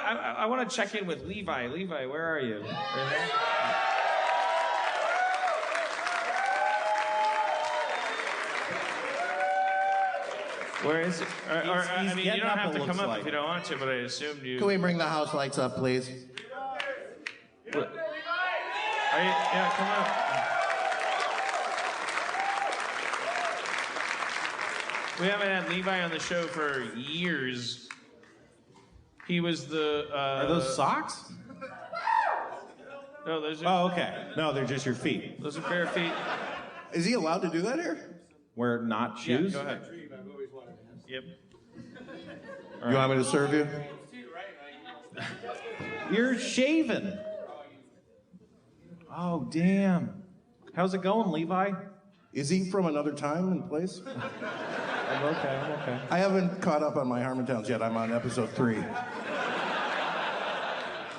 I want to check in with Levi. Levi, where are you? Right there? Where is it? I mean, you don't have to come up if you don't want to, but I assumed you... Can we bring the house lights up, please? Yeah, come up. We haven't had Levi on the show for years. He was the... Are those socks? No, those are... Oh, okay. No, they're just your feet. Those are bare feet. Is he allowed to do that here? Wear not shoes? Yeah, go ahead. Yep. You want me to serve you? You're shaven. Oh, damn. How's it going, Levi? Is he from another time and place? I'm okay. I haven't caught up on my Harmontowns yet. I'm on episode 3.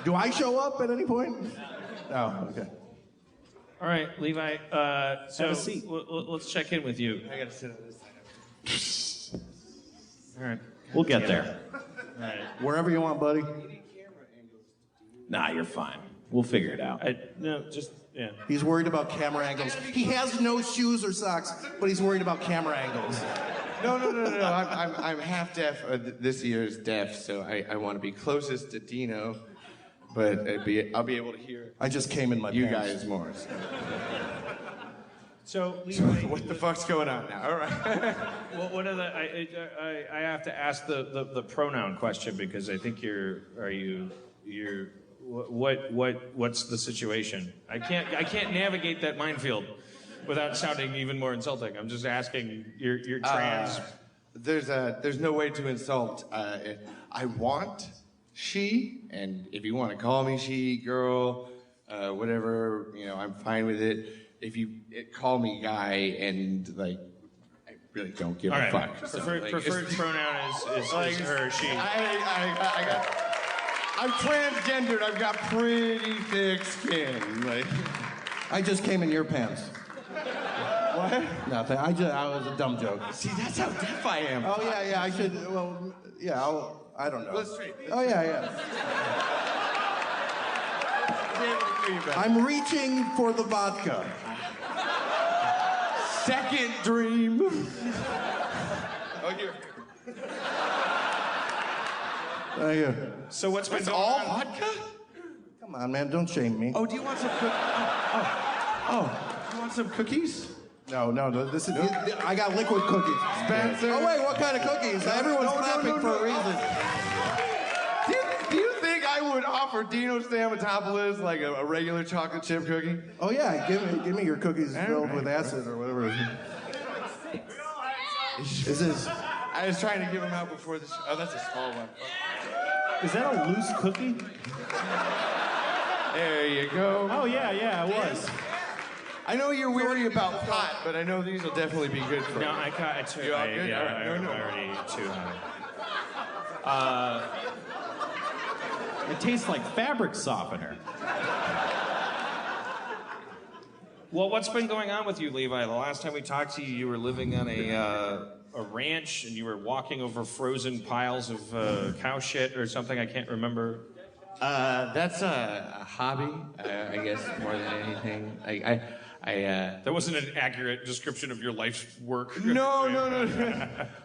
Do I show up at any point? Oh, okay. All right, Levi. So Have a seat. Let's check in with you. I gotta sit on this side. All right. We'll get there. All right. Wherever you want, buddy. Nah, you're fine. We'll figure it out. Yeah. He's worried about camera angles. He has no shoes or socks, but he's worried about camera angles. No. I'm half deaf. This year's deaf, so I want to be closest to Dino, but I'll be able to hear. I just came in my you pants. guys more. So, Levi, What the fuck's going on now? All right. what are the? I have to ask the pronoun question because I think what's the situation? I can't navigate that minefield without sounding even more insulting. I'm just asking. You're trans. There's no way to insult. I want she, and if you want to call me she, girl, whatever, I'm fine with it. If you call me guy, and like, I really don't give a fuck. Preferred pronoun is her, she. I'm transgendered. I've got pretty thick skin. Like, I just came in your pants. what? Nothing. I was a dumb joke. See, that's how deaf I am. Oh yeah. I should. Well, yeah. I don't know. Let's straight. Oh yeah. I'm reaching for the vodka. Second dream. Oh, here. So what's been It's going all on? vodka? Come on, man. Don't shame me. Oh, do you want some cookies? Oh, you want some cookies? No. This is. I got liquid cookies. Spencer. Oh wait, what kind of cookies? Everyone's clapping for a reason. Do you think I would offer Dino Stamatopoulos like a regular chocolate chip cookie? Oh yeah, give me your cookies filled with acid or whatever. This is. I was trying to give them out before the show. Oh, that's a small one. Is that a loose cookie? There you go. Oh, yeah, it was. I know you're weary about pot, but I know these will definitely be good for you. No, I took. You all good? Yeah, All right. I No. already too high. It tastes like fabric softener. Well, what's been going on with you, Levi? The last time we talked to you, you were living on a ranch and you were walking over frozen piles of cow shit or something. I can't remember. That's a hobby, I guess, more than anything. That wasn't an accurate description of your life's work. No.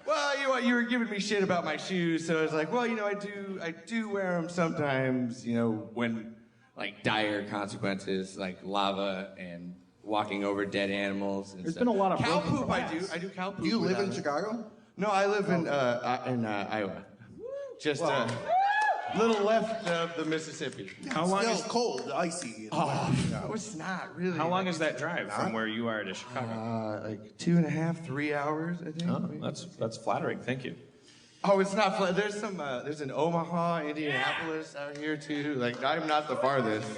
Well, you were giving me shit about my shoes, so I was like, well, I do wear them sometimes, when like dire consequences, like lava and walking over dead animals. And There's stuff. been a lot of cow broken poop. glass. I do cow poop. Do you live in without it. Chicago? No, I live in Iowa, just a little left of the Mississippi. How long Still is cold, icy. No, it's not really. how long is that drive from where you are to Chicago? Like 2.5, 3 hours, I think. Oh, that's flattering. Thank you. Oh, it's not. There's some. There's an Omaha, Indianapolis out here too. Like I'm not the farthest.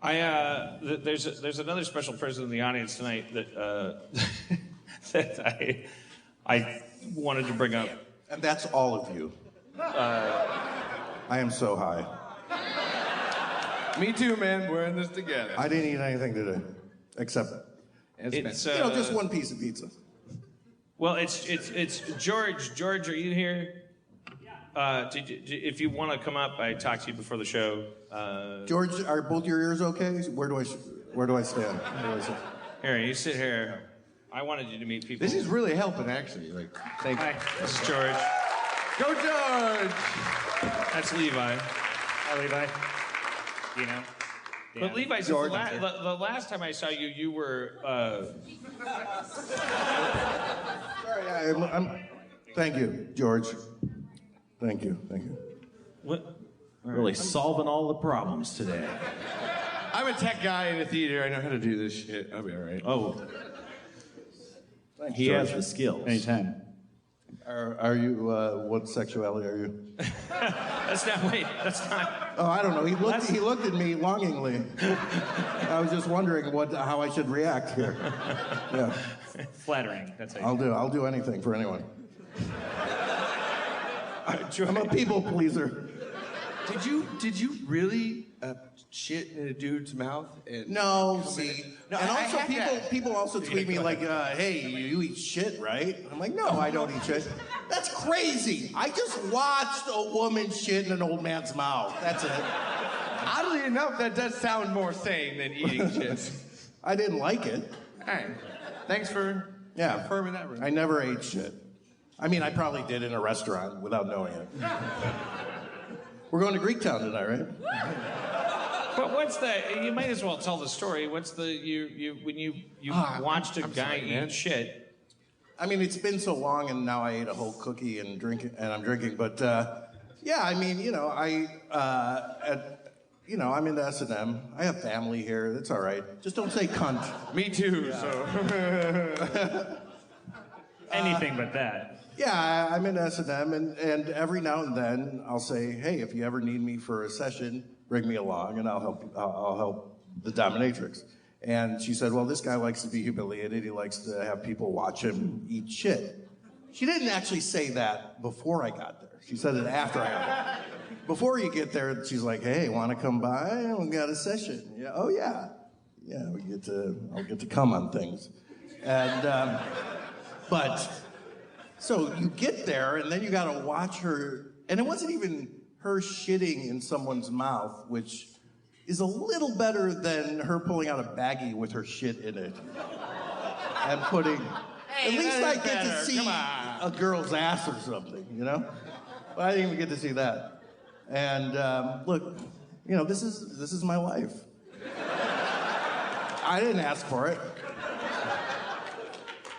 There's another special person in the audience tonight that that I wanted to bring up. And that's all of you. I am so high. Me too, man. We're in this together. I didn't eat anything today, except It's just one piece of pizza. Well, it's George. George, are you here? If you want to come up, I talked to you before the show. George, are both your ears okay? Where do I stand? Where do I stand? Here, you sit here. I wanted you to meet people. This is really helping, actually. Like, thank you. This is George. Go, George! That's Levi. Hi, Levi. You know? But Levi, George, the last time I saw you, you were. Sorry, I'm. Thank you, George. Thank you. What? Really solving all the problems today. I'm a tech guy in a theater. I know how to do this shit. I'll be all right. Oh, Thanks, he George. has the skills. Anytime. Are you? What sexuality are you? That's not. Oh, I don't know. He looked at me longingly. I was just wondering how I should react here. Yeah, Flattering. That's how you I'll do anything for anyone. I'm a people pleaser. Did you really shit in a dude's mouth? And No, see. No, and I also had people also tweet me like, hey, you eat shit, right? I'm like, no, I don't eat shit. That's crazy. I just watched a woman shit in an old man's mouth. That's it. Oddly enough, that does sound more sane than eating shit. I didn't like it. All right. Thanks for confirming that. I never ate shit. I mean, I probably did in a restaurant without knowing it. We're going to Greektown tonight, right? But what's the? You might as well tell the story. What's the when you watched a guy eat shit? I mean, it's been so long, and now I ate a whole cookie and I'm drinking. But yeah, I mean, I'm into S&M. I have family here. That's all right. Just don't say cunt. Me too. So. Anything but that. Yeah, I'm into S&M, and every now and then I'll say, hey, if you ever need me for a session, bring me along, and I'll help the dominatrix. And she said, well, this guy likes to be humiliated. He likes to have people watch him eat shit. She didn't actually say that before I got there. She said it after I got there. Before you get there, she's like, hey, want to come by? We got a session. Yeah. Oh, yeah. Yeah, I'll get to come on things. And, but... So you get there, and then you gotta watch her, and it wasn't even her shitting in someone's mouth, which is a little better than her pulling out a baggie with her shit in it and putting. At least I get to see a girl's ass or something, you know? But I didn't even get to see that. And look, this is my life. I didn't ask for it.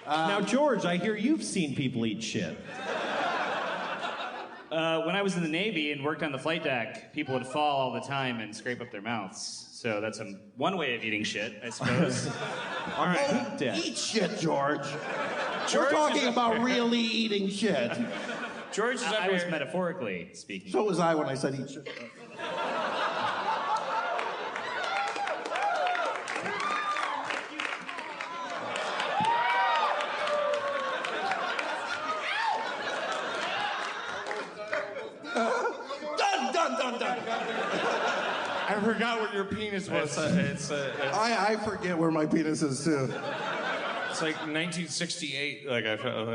Now, George, I hear you've seen people eat shit. When I was in the Navy and worked on the flight deck, people would fall all the time and scrape up their mouths. So that's one way of eating shit, I suppose. All right, Eat shit, George. We're talking about really eating shit. George is up I was here. metaphorically speaking. So was I when I said eat shit. Done. I forgot what your penis was. I forget where my penis is too. It's like 1968. Like I felt.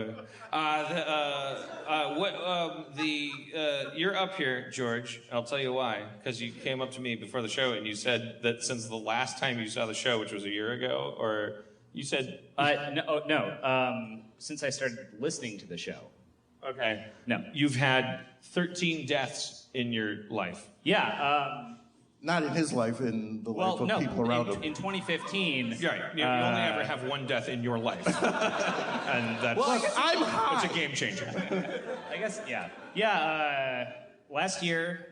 You're up here, George. I'll tell you why. Because you came up to me before the show and you said that since the last time you saw the show, which was a year ago, or you said No. Since I started listening to the show. Okay. No. You've had 13 deaths in your life. Yeah. Not in his life, in the life of people around him. In 2015. Right. You only ever have one death in your life. And that's, I'm high. it's a game changer. I guess, yeah. Yeah, last year,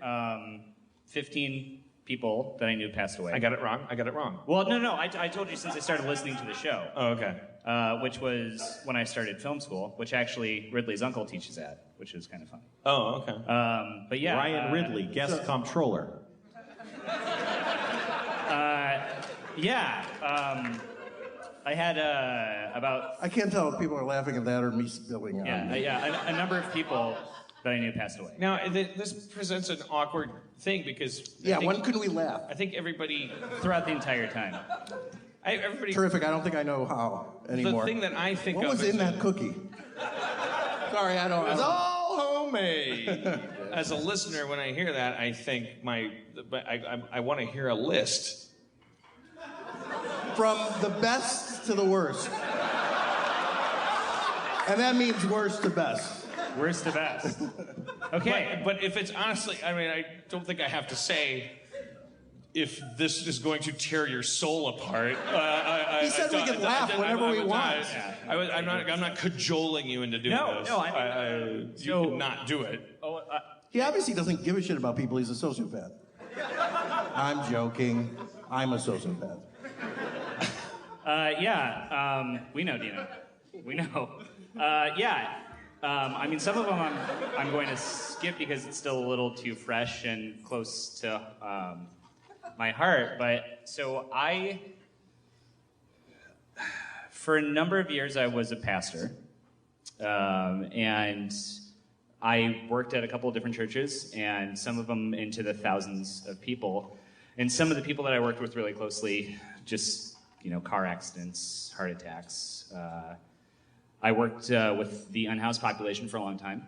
15 people that I knew passed away. I got it wrong. Well, no. I told you since I started listening to the show. Oh, okay. Which was when I started film school, which actually Ridley's uncle teaches at, which is kind of funny. Oh, okay. But yeah. Ryan Ridley, guest comptroller. I had about I can't tell if people are laughing at that or me spilling on. a number of people that I knew passed away. Now, this presents an awkward thing because When can we laugh? I think everybody Throughout the entire time. everybody. Terrific. I don't think I know how anymore. The thing that I think what of was is in that cookie? Sorry, I don't. It's all homemade. as a listener, when I hear that, I think I want to hear a list. From the best to the worst. And that means worst to best. Worst to best. Okay. But if it's honestly, I mean, I don't think I have to say if this is going to tear your soul apart. He said we can laugh whenever we want. I'm not cajoling you into doing this. You cannot do it. He obviously doesn't give a shit about people. He's a sociopath. I'm joking. I'm a sociopath. We know, Dino. We know. I mean, some of them I'm going to skip because it's still a little too fresh and close to my heart. But so for a number of years, I was a pastor, and I worked at a couple of different churches, and some of them into the thousands of people. And some of the people that I worked with really closely, just car accidents, heart attacks. I worked with the unhoused population for a long time,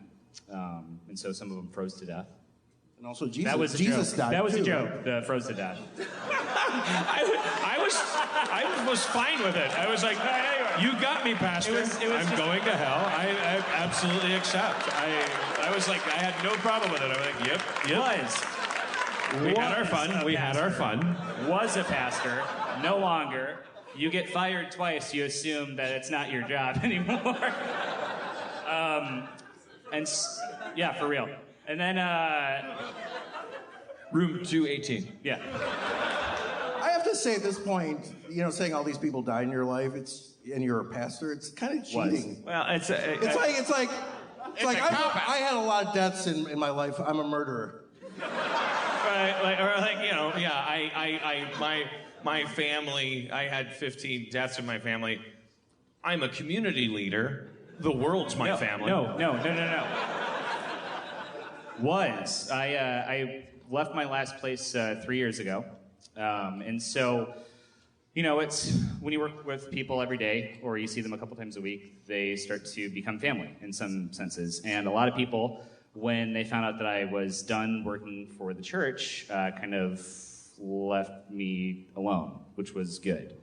and so some of them froze to death. And also Jesus. That was a Jesus joke. died That was too, a joke. right? The froze to death. I was fine with it. I was like, you got me, Pastor. I'm going to hell. I absolutely accept. I was like, I had no problem with it. I was like, yep. We had our fun. Was a pastor. No longer. You get fired twice, you assume that it's not your job anymore. For real. And then, Room 218. yeah. I have to say at this point, saying all these people died in your life, and you're a pastor, it's kind of cheating. Well, it's like I had a lot of deaths in my life. I'm a murderer. My family, I had 15 deaths in my family. I'm a community leader. The world's my family. No. I left my last place 3 years ago. And so, it's when you work with people every day or you see them a couple times a week, they start to become family in some senses. And a lot of people, when they found out that I was done working for the church, kind of left me alone, which was good.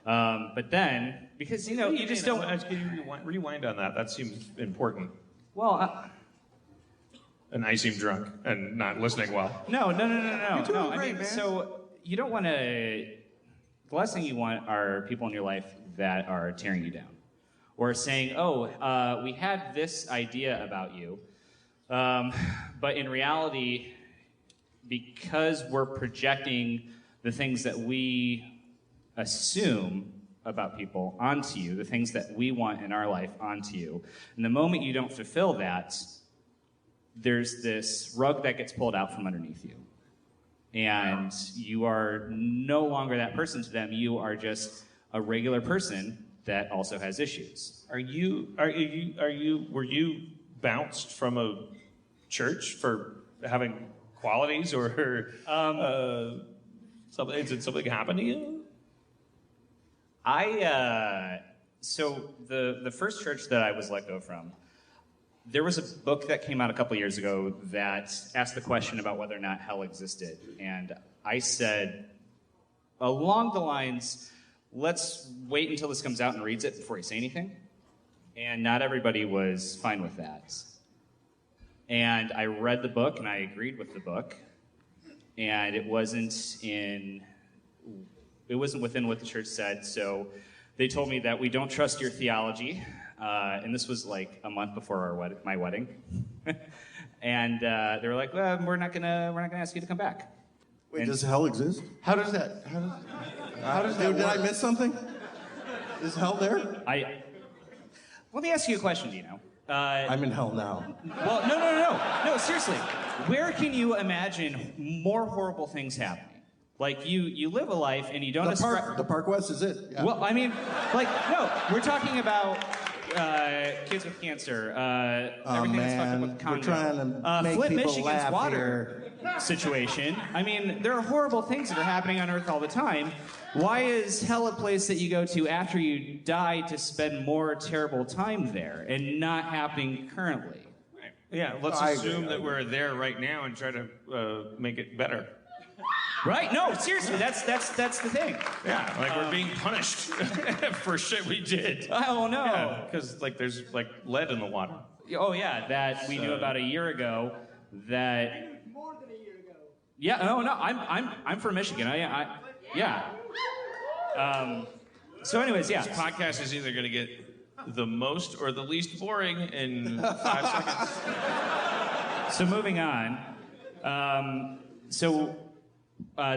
But then, because, you just don't... Can you rewind on that? That seems important. Well, And I seem drunk and not listening well. No. You're doing great, I mean, man. so you don't want to... The last thing you want are people in your life that are tearing you down. Or saying, we had this idea about you, but in reality... because we're projecting the things that we assume about people onto you, the things that we want in our life onto you. And the moment you don't fulfill that, there's this rug that gets pulled out from underneath you. And you are no longer that person to them. You are just a regular person that also has issues. Were you bounced from a church for having qualities or something? Did something happen to you? So the first church that I was let go from, there was a book that came out a couple years ago that asked the question about whether or not hell existed. And I said, along the lines, let's wait until this comes out and reads it before you say anything. And not everybody was fine with that. And I read the book, and I agreed with the book, and it wasn't within what the church said, so they told me that we don't trust your theology, and this was like a month before my wedding, and they were like, well, we're not gonna ask you to come back. Wait, And- does hell exist? How does that Did I work? miss something? Is hell there? Let me ask you a question, Dino. I'm in hell now. Well, no, seriously. Where can you imagine more horrible things happening? Like, you live a life and you don't... The Park West is it. Yeah. Well, I mean, no, we're talking about kids with cancer, everything that's fucked up with the we're trying to make Flint, people Michigan's laugh water situation. I mean, there are horrible things that are happening on Earth all the time. Why is hell a place that you go to after you die to spend more terrible time there and not happening currently? Yeah, let's I agree, assume I that agree. we're there right now and try to make it better. Right? No, seriously, that's the thing. Yeah, like we're being punished for shit we did. Oh no. Yeah, because like there's like lead in the water. Oh yeah, that we knew about a year ago. That more than a year ago. Yeah. No. I'm from Michigan. Yeah. So, anyways, yeah. This podcast is either going to get the most or the least boring in 5 seconds. So moving on.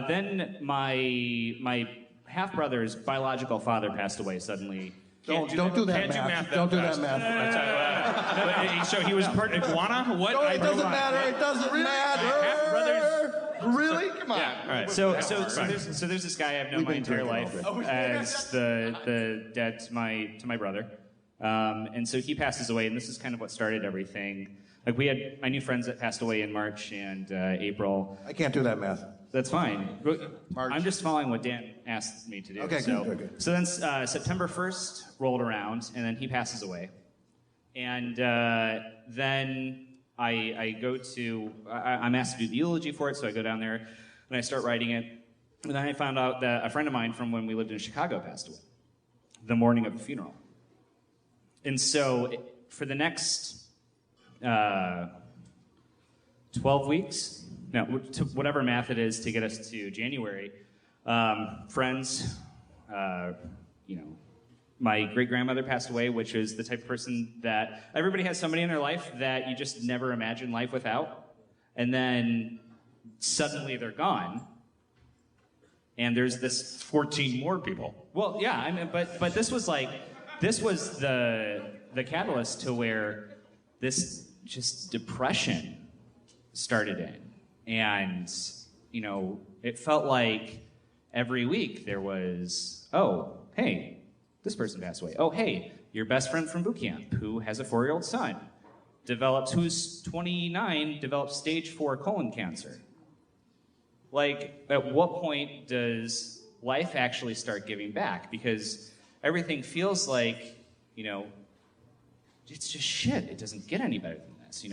Then my half brother's biological father passed away suddenly. Don't do that Can't do math. math that Don't do that fast. math. So he was part iguana? What? No, it doesn't matter. It doesn't matter. Half brothers. Really? Come on. Yeah, all right. So there's this guy I've known my been entire drinking all life as the dad to my brother, and so he passes away, and this is kind of what started everything. Like I knew friends that passed away in March and April. I can't do that math. That's fine. March. I'm just following what Dan asked me to do. Okay, so, good. So then September 1st rolled around, and then he passes away. And then I go to, I'm asked to do the eulogy for it, so I go down there and I start writing it. And then I found out that a friend of mine from when we lived in Chicago passed away the morning of the funeral. And so for the next 12 weeks, no, to whatever math it is to get us to January, friends, my great-grandmother passed away, which is the type of person that everybody has somebody in their life that you just never imagine life without, and then suddenly they're gone. And there's this 14 more people. well, yeah, I mean, but this was the catalyst to where this just depression started in, and it felt like every week there was, oh, hey, this person passed away. Oh, hey, your best friend from boot camp who has a 4-year-old son who's 29, develops stage 4 colon cancer. Like, at what point does life actually start giving back? Because everything feels like, it's just shit. It doesn't get any better than this.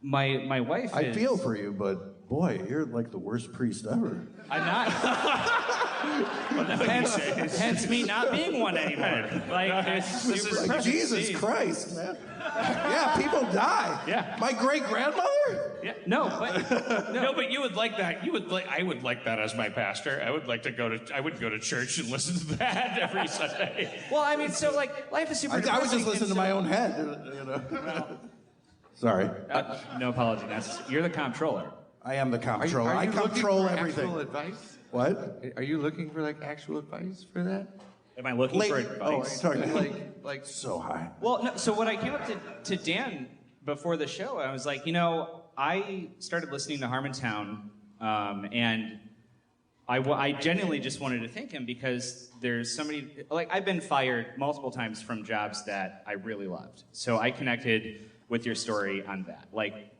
My wife I is... feel for you, but boy, you're like the worst priest ever. I'm not. hence me not being one anymore. Like, it's This super is- Like, precious. Jesus Christ, man. Yeah, people die. Yeah. My great-grandmother? Yeah, no, but No, but you would like that. I would like that as my pastor. I would go to church and listen to that every Sunday. well, I mean, so like life is super. I was depressing, just listening and to my so- own head. Sorry. No apology. You're the comptroller. I am the Are you comptroller. I looking control for everything. Actual advice? What? Are you looking for like actual advice for that? Am I looking for Oh, are advice? you talking Like so high? Well, no, so when I came up to Dan before the show, I was like, I started listening to Harmontown, and I genuinely just wanted to thank him because there's somebody, like, I've been fired multiple times from jobs that I really loved. So I connected with your story on that. Like,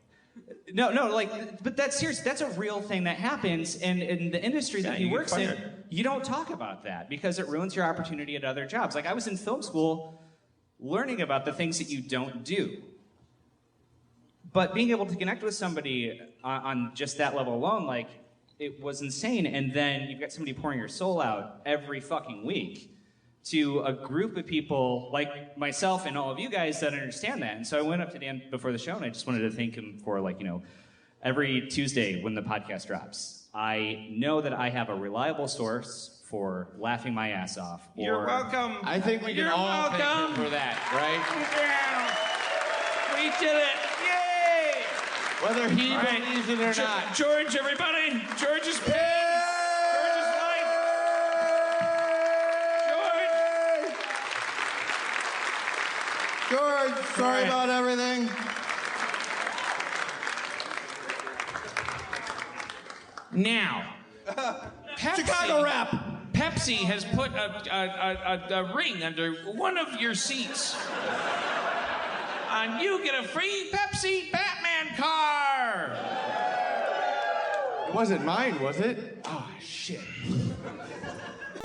but that's serious. That's a real thing that happens, and in the industry that he you get works in, fired. you don't talk about that because it ruins your opportunity at other jobs. Like, I was in film school learning about the things that you don't do. But being able to connect with somebody on just that level alone, like, it was insane. And then you've got somebody pouring your soul out every fucking week to a group of people like myself and all of you guys that understand that. And so I went up to Dan before the show and I just wanted to thank him for, like, every Tuesday when the podcast drops, I know that I have a reliable source for laughing my ass off. You're welcome. I think we can You're all thank welcome. him for that, right? Yeah. We did it. Yay! Whether he All right. believes it or not. George, everybody. George's pain. George's life. George. George, sorry right. about everything. Now, Pepsi, Chicago rap. Pepsi has put a ring under one of your seats. And you get a free Pepsi Batman car. It wasn't mine, was it? Oh, shit.